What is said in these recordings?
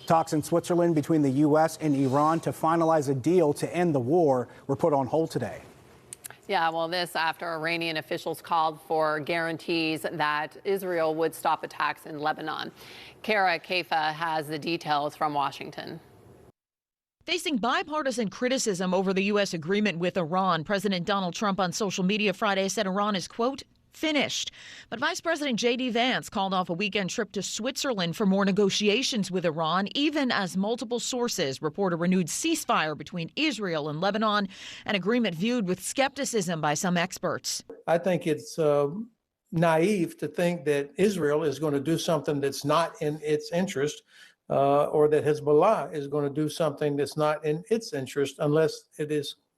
Talks in Switzerland between the U.S. and Iran to finalize a deal to end the war were put on hold today. Yeah, well, this after Iranian officials called for guarantees that Israel would stop attacks in Lebanon. KDKA-TV has the details from Washington. Facing bipartisan criticism over the U.S. agreement with Iran, President Donald Trump on social media Friday said Iran is, quote, finished. But Vice President J.D. Vance called off a weekend trip to Switzerland for more negotiations with Iran, even as multiple sources report a renewed ceasefire between Israel and Lebanon, an agreement viewed with skepticism by some experts. I think it's naive to think that Israel is going to do something that's not in its interest, or that Hezbollah is going to do something that's not in its interest unless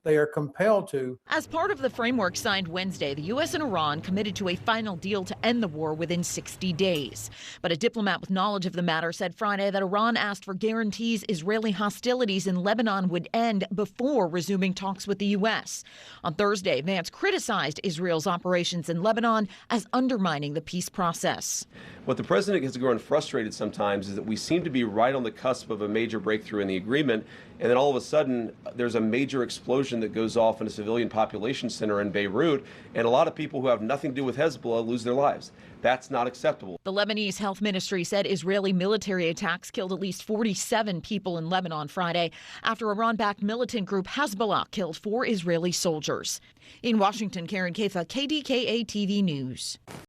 they are compelled to. As part of the framework signed Wednesday, the U.S. and Iran committed to a final deal to end the war within 60 days. But a diplomat with knowledge of the matter said Friday that Iran asked for guarantees Israeli hostilities in Lebanon would end before resuming talks with the U.S. On Thursday, Vance criticized Israel's operations in Lebanon as undermining the peace process. What the president gets grown frustrated sometimes is that we seem to be right on the cusp of a major breakthrough in the agreement, and then all of a sudden there's a major explosion that goes off in a civilian population center in Beirut, and a lot of people who have nothing to do with Hezbollah lose their lives. That's not acceptable. The Lebanese health ministry said Israeli military attacks killed at least 47 people in Lebanon Friday after Iran-backed militant group Hezbollah killed 4 Israeli soldiers. In Washington, KDKA-TV News.